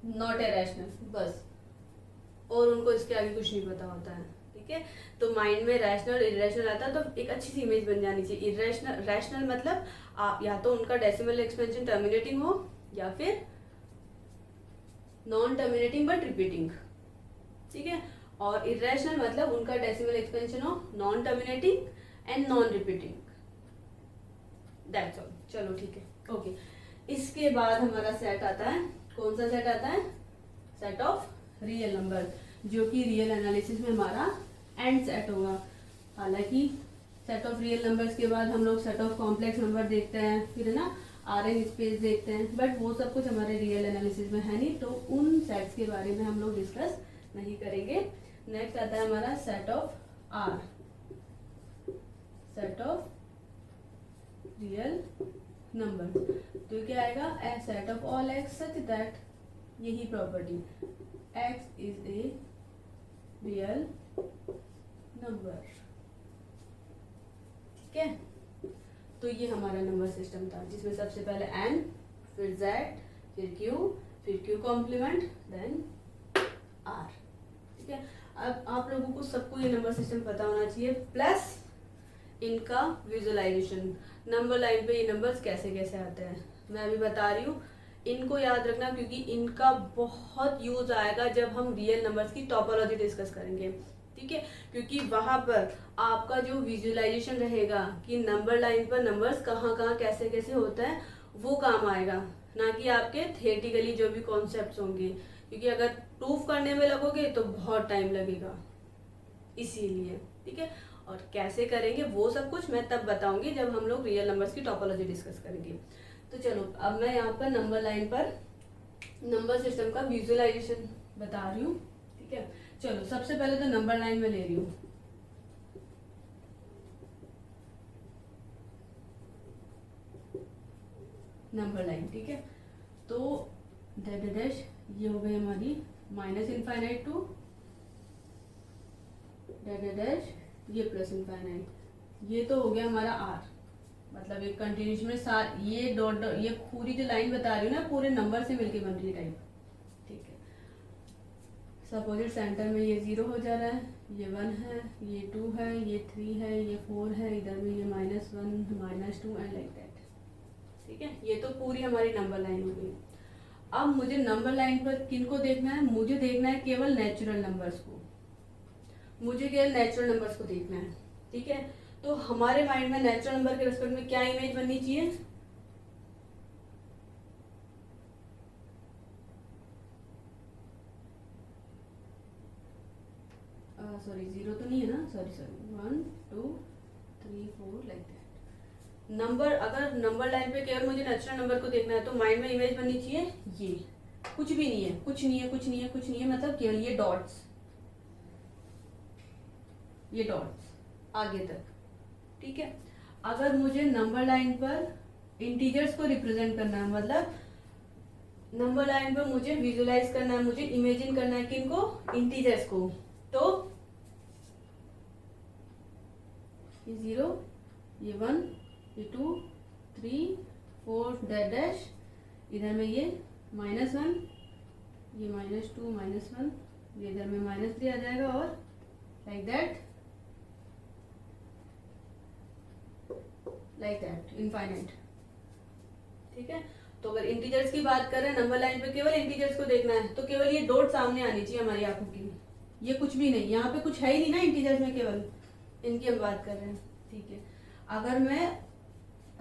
नॉट इरेशनल बस, और उनको इसके आगे कुछ नहीं पता होता है। ठीक है, तो माइंड में रैशनल इरेशनल आता है तो एक अच्छी सी इमेज बन जानी चाहिए। इरेशनल रैशनल मतलब आप या तो उनका डेसिमल एक्सपेंशन टर्मिनेटिंग हो या फिर नॉन टर्मिनेटिंग बट रिपीटिंग। ठीक है, और इरेशनल मतलब उनका डेसिमल एक्सपेंशन हो non terminating and non repeating, that's all. चलो ठीक है, ओके। इसके बाद हमारा सेट आता है, कौन सा सेट आता है, सेट ऑफ रियल नंबर, जो कि रियल एनालिसिस में हमारा एंड सेट होगा। हालांकि सेट ऑफ रियल नंबर्स के बाद हम लोग सेट ऑफ कॉम्प्लेक्स नंबर देखते हैं, फिर है ना आरएन स्पेस देखते हैं, बट वो सब कुछ हमारे रियल एनालिसिस में है नहीं, तो उन सेट्स के बारे में हम लोग डिस्कस नहीं करेंगे। नेक्स्ट आता है हमारा set of R, set of real number, तो क्या आएगा, a set of all x such that, यही property, x is a real number. ठीक है, तो ये हमारा नंबर सिस्टम था, जिसमें सबसे पहले n, फिर z, फिर q, फिर q कॉम्प्लीमेंट, देन r। ठीक है, अब आप लोगों को सबको ये नंबर सिस्टम पता होना चाहिए, प्लस इनका विजुअलाइजेशन, नंबर लाइन पे ये नंबर्स कैसे कैसे आते हैं मैं अभी बता रही हूँ। इनको याद रखना क्योंकि इनका बहुत यूज आएगा जब हम रियल नंबर्स की टोपोलॉजी डिस्कस करेंगे। ठीक है, क्योंकि वहां पर आपका जो विजुअलाइजेशन रहेगा कि नंबर लाइन पर नंबर्स कहाँ कहाँ कैसे कैसे होता है, वो काम आएगा, ना कि आपके थियोरेटिकली जो भी कॉन्सेप्ट्स होंगे, क्योंकि अगर प्रूफ करने में लगोगे तो बहुत टाइम लगेगा, इसीलिए। ठीक है, और कैसे करेंगे वो सब कुछ मैं तब बताऊंगी जब हम लोग रियल नंबर्स की टोपोलॉजी डिस्कस करेंगे। तो चलो अब मैं यहाँ पर नंबर लाइन पर नंबर सिस्टम का विजुअलाइजेशन बता रही हूँ। ठीक है, चलो सबसे पहले तो नंबर लाइन में ले रही हूँ, नंबर लाइन। ठीक है, तो डैश ये हो गई हमारी माइनस इनफाइनाइट टू डैश, ये प्लस इनफाइनाइट, ये तो हो गया हमारा आर, मतलब एक कंटिन्यूस में ये डॉट ये पूरी जो लाइन बता रही हूँ ना पूरे नंबर से मिलके बन रही है टाइप। ठीक है, सपोजिट सेंटर में ये 0 हो जा रहा है, ये 1 है, ये 2 है, ये 3 है, ये 4 है, इधर में ये -1 -2 एंड लाइक दैट। ठीक है, ये तो पूरी हमारी नंबर लाइन हो गई। अब मुझे नंबर लाइन पर किनको देखना है, मुझे देखना है केवल नेचुरल नंबर्स को, मुझे केवल नेचुरल नंबर्स को देखना है। ठीक है, तो हमारे माइंड में नेचुरल नंबर के रेस्पेक्ट में क्या इमेज बननी चाहिए, सॉरी 0 तो नहीं है ना, सॉरी 1 2 3 4 लाइक दैट। नंबर, अगर नंबर लाइन पे केवल मुझे नेचुरल नंबर को देखना है तो माइंड में इमेज बननी चाहिए ये, कुछ भी नहीं है, कुछ नहीं है, कुछ नहीं है, कुछ नहीं है, मतलब केवल ये डॉट्स, ये डॉट्स आगे तक, ठीक है। अगर मुझे नंबर लाइन पर इंटीजर्स को रिप्रेजेंट करना है, मतलब नंबर लाइन पर मुझे विजुलाइज करना है, मुझे इमेजिन करना है किनको, इंटीजर्स को, तो ये 0, ये 1, ये 2, 3, 4 डैश डैश, इधर में ये -1, ये -2, -1, ये इधर में -3 आ जाएगा, और लाइक दैट इनफाइनाइट, ठीक है। तो अगर इंटीजर्स की बात करें, नंबर लाइन पे केवल इंटीजर्स को देखना है तो केवल ये डॉट सामने आनी चाहिए हमारी आंखों की, ये कुछ भी नहीं, यहाँ पे कुछ है ही नहीं ना इंटीजर्स में, केवल इनकी हम बात कर रहे हैं, ठीक है। अगर मैं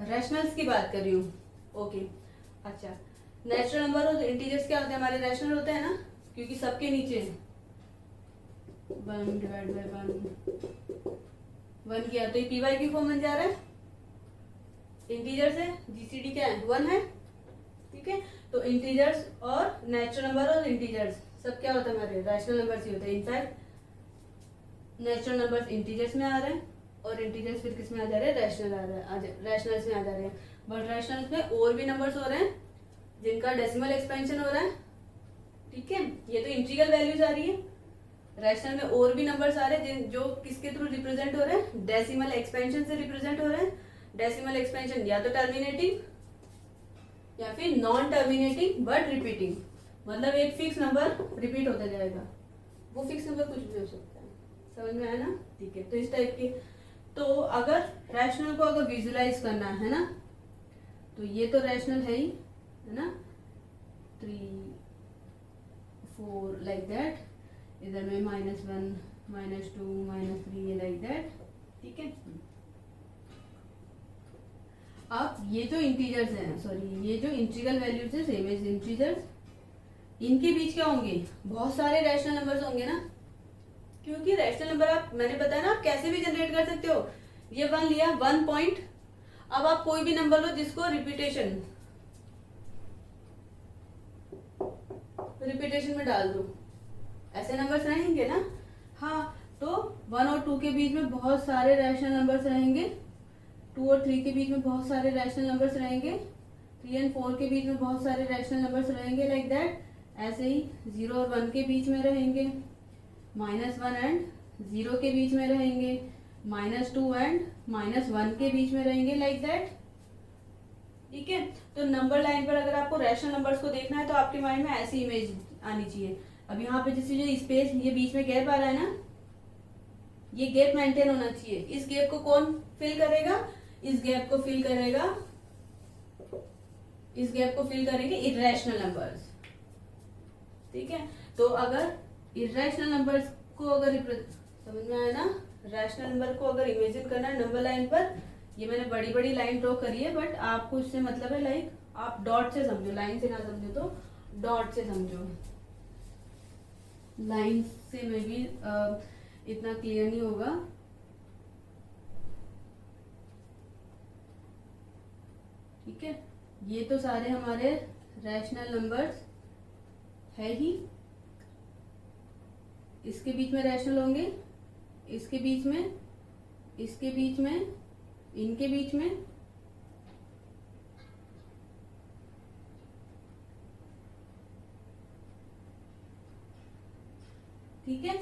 रैशनल्स की बात कर रही हूँ, ओके, अच्छा, नेचुरल नंबर और इंटीजर्स क्या होते हैं हमारे, रैशनल होते हैं ना, क्योंकि सबके नीचे 1 डिवाइड बाय 1 किया तो ये पी वाई की फॉर्म बन जा रहा है, इंटीजर्स है, जीसीडी क्या है, 1 है, ठीक है। तो इंटीजर्स और नेचुरल नंबर और इंटीजर्स सब क्या होता है हमारे, रैशनल नंबर्स ही होते हैं। इनफैक्ट नेचुरल नंबर्स इंटीजर्स में आ रहे हैं और इंटीजर्स फिर किस में आ जा रहे हैं, रैशनल आ रहा है, रैशनल्स में आ जा रहे हैं। बट रैशनल्स में और भी नंबर्स हो रहे हैं जिनका डेसिमल एक्सपेंशन हो रहा है, ठीक है, ये तो इंटीग्रल वैल्यूज आ रही है। रैशनल में और भी नंबर्स आ रहे हैं जो किसके थ्रू रिप्रेजेंट हो रहे हैं, डेसिमल एक्सपेंशन से रिप्रेजेंट हो रहे हैं। डेसिमल एक्सपेंशन या तो टर्मिनेटिंग या फिर नॉन टर्मिनेटिंग बट रिपीटिंग, मतलब एक फिक्स नंबर रिपीट होता जाएगा, वो फिक्स नंबर कुछ भी हो सकता है, समझ में आया ना, ठीक है। तो इस टाइप के, तो अगर रैशनल को अगर विजुलाइज करना है ना, तो ये तो रैशनल है ही, है ना, 3, 4 लाइक दैट, इधर में -1, -2, -3 लाइक दैट, ठीक है। अब ये जो इंटीजर्स हैं, सॉरी ये जो इंटीग्रल वैल्यूज है, सेम एज इंटीजर्स, इनके बीच क्या होंगे, बहुत सारे रैशनल नंबर्स होंगे ना, क्योंकि रैशनल नंबर आप, मैंने बताया ना, आप कैसे भी जनरेट कर सकते हो। ये 1 लिया, 1 पॉइंट, अब आप कोई भी नंबर लो जिसको रिपीटेशन में डाल दो, ऐसे नंबर्स रहेंगे ना, हाँ। तो 1 और 2 के बीच में बहुत सारे रैशनल नंबर्स रहेंगे, 2 और 3 के बीच में बहुत सारे रैशनल नंबर्स रहेंगे, 3 एंड 4 के बीच में बहुत सारे रैशनल नंबर्स रहेंगे, लाइक दैट। ऐसे ही 0 और 1 के बीच में रहेंगे, -1 एंड 0 के बीच में रहेंगे, -2 एंड -1 के बीच में रहेंगे, लाइक दैट, ठीक है। तो नंबर लाइन पर अगर आपको रैशनल नंबर्स को देखना है तो आपके माइंड में ऐसी इमेज आनी चाहिए। अब यहाँ पे जैसे जो स्पेस, ये बीच में गैप आ रहा है ना, ये गैप मेंटेन होना चाहिए। इस गैप को कौन फिल करेगा, इस गैप को फिल करेंगे इर्रेशनल नंबर्स, ठीक है। तो अगर इर्रेशनल नंबर्स को अगर समझ में आया ना, रैशनल नंबर को अगर इमेजिन करना है नंबर लाइन पर, ये मैंने बड़ी बड़ी लाइन ड्रॉ करी है, बट आपको इससे मतलब है, लाइक आप डॉट से समझो, लाइन से ना समझो तो डॉट से समझो, लाइन से में भी इतना क्लियर नहीं होगा, ठीक है। ये तो सारे हमारे रैशनल नंबर्स है ही, इसके बीच में रैशनल होंगे, इसके बीच में, इसके बीच में, इनके बीच में, ठीक है।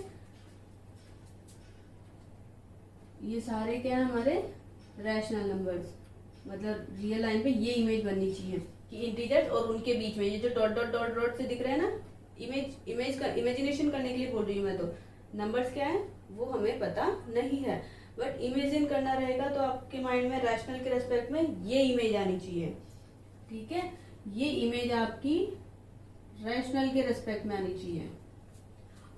ये सारे क्या है हमारे रैशनल नंबर्स, मतलब रियल लाइन पे ये इमेज बननी चाहिए कि इंटीजर्स और उनके बीच में ये जो डॉट डॉट डॉट डॉट से दिख रहे हैं ना, इमेजिनेशन करने के लिए बोल रही हूँ मैं। तो नंबर्स क्या है वो हमें पता नहीं है, बट इमेजिन करना रहेगा तो आपके माइंड में रैशनल के रेस्पेक्ट में ये इमेज आनी चाहिए, ठीक है। ये इमेज आपकी रैशनल के रेस्पेक्ट में आनी चाहिए।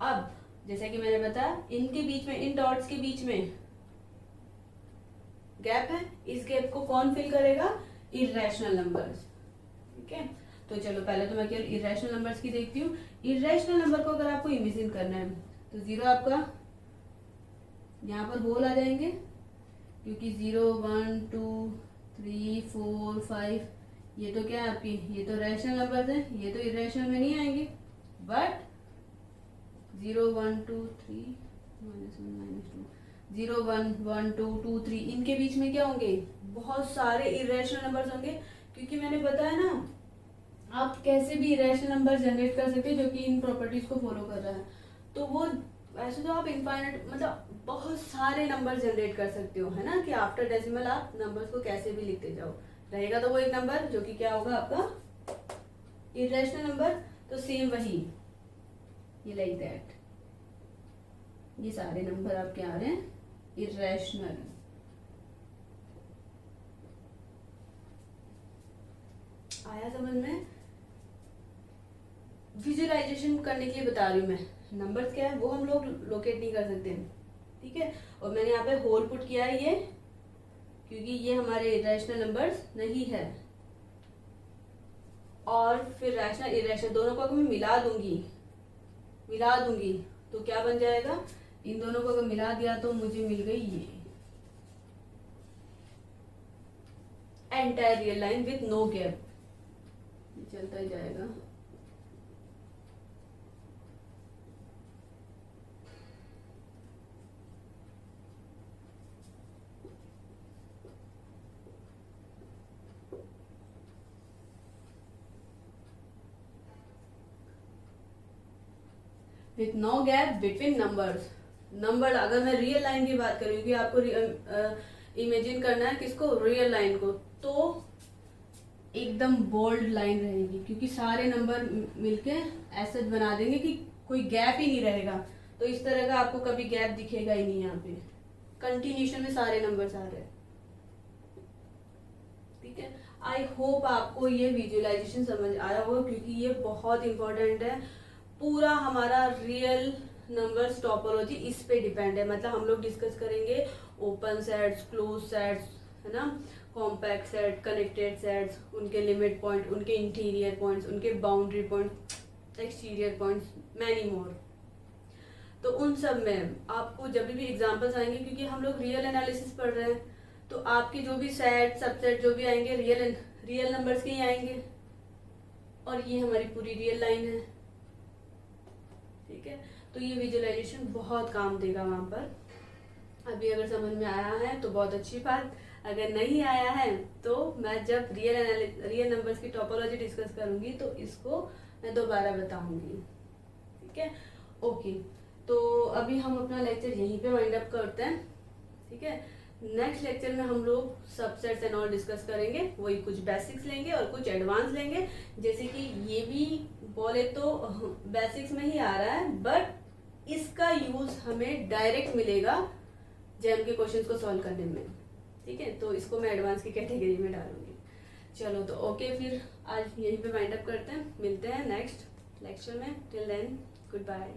अब जैसे कि मैंने बताया, इनके बीच में, इन डॉट्स के बीच में गैप है, इस गैप को कौन फिल करेगा, इर्रेशनल नंबर्स, ठीक है। तो चलो पहले तो मैं केवल इर्रेशनल नंबर्स की देखती हूँ। इर्रेशनल नंबर को अगर आपको इमेजिन करना है तो 0 आपका यहाँ पर होल आ जाएंगे, क्योंकि 0, 1, 2, 3 4 5, ये तो क्या है आपकी, ये तो रैशनल नंबर्स हैं, ये तो इरेशनल में नहीं आएंगे, बट 0 1 2 3 -1 -2 0 1 1 2 2 3 इनके बीच में क्या होंगे, बहुत सारे इरेशनल नंबर्स होंगे, क्योंकि मैंने बताया ना आप कैसे भी इरेशनल नंबर जनरेट कर सकते हैं जो कि इन प्रॉपर्टीज को फॉलो कर रहा है। तो वो वैसे तो आप इनफाइनाइट मतलब बहुत सारे नंबर जनरेट कर सकते हो, है ना, कि आफ्टर डेसिमल आप नंबर्स को कैसे भी लिखते जाओ, रहेगा तो वो एक नंबर जो कि क्या होगा आपका इरेशनल नंबर। तो सेम वही, ये लाइक दैट, ये सारे नंबर आपके आ रहे हैं इरेशनल। आया समझ में? विजुअलाइजेशन करने के लिए बता रही हूँ मैं, नंबर्स क्या है वो हम लोग लोकेट नहीं कर सकते, ठीक है। और मैंने यहाँ पे होल पुट किया है ये, क्योंकि ये हमारे इरेशनल नंबर्स नहीं है। और फिर रैशनल इरेशनल दोनों को अगर मैं मिला दूंगी तो क्या बन जाएगा, इन दोनों को अगर मिला दिया तो मुझे मिल गई ये entire real line with no gap, चलता ही जाएगा। With no gap between numbers. Number अगर मैं रियल लाइन की बात करूँ कि आपको इमेजिन करना है किसको, रियल लाइन को, तो एकदम बोल्ड लाइन रहेगी, क्योंकि सारे नंबर मिलके ऐसा बना देंगे कि कोई गैप ही नहीं रहेगा। तो इस तरह का आपको कभी गैप दिखेगा ही नहीं, यहाँ पे कंटिन्यूशन में सारे नंबर्स आ रहे हैं, ठीक है। आई होप आपको ये विजुअलाइजेशन समझ आया होगा, क्योंकि ये बहुत इंपॉर्टेंट है। पूरा हमारा रियल नंबर्स टोपोलॉजी इस पे डिपेंड है, मतलब हम लोग डिस्कस करेंगे ओपन सेट्स, क्लोज सेट्स, है ना, कॉम्पैक्ट सेट, कनेक्टेड सेट्स, उनके लिमिट पॉइंट, उनके इंटीरियर पॉइंट्स, उनके boundary points, exterior points, many more. तो उन सब में आपको जब भी एग्जांपल्स आएंगे, क्योंकि हम लोग रियल एनालिसिस पढ़ रहे हैं, तो आपके जो भी सेट सबसेट जो भी आएंगे रियल नंबर्स के ही आएंगे, और ये हमारी पूरी रियल लाइन है, ठीक है। तो ये विजुअलाइजेशन बहुत काम देगा वहां पर। अभी अगर समझ में आया है तो बहुत अच्छी बात, अगर नहीं आया है तो मैं जब रियल नंबर्स की टोपोलॉजी डिस्कस करूंगी तो इसको मैं दोबारा बताऊंगी, ठीक है। ओके, तो अभी हम अपना लेक्चर यहीं पे वाइंड अप करते हैं, ठीक है। नेक्स्ट लेक्चर में हम लोग सबसेट्स एंड ऑल डिस्कस करेंगे, वही कुछ बेसिक्स लेंगे और कुछ एडवांस लेंगे। जैसे कि ये भी बोले तो बेसिक्स में ही आ रहा है, बट इसका यूज हमें डायरेक्ट मिलेगा जेम के क्वेश्चंस को सॉल्व करने में, ठीक है। तो इसको मैं एडवांस की कैटेगरी में डालूंगी। चलो तो ओके, फिर आज यहीं पे वाइंड अप करते हैं, मिलते हैं नेक्स्ट लेक्चर में। Till then good bye.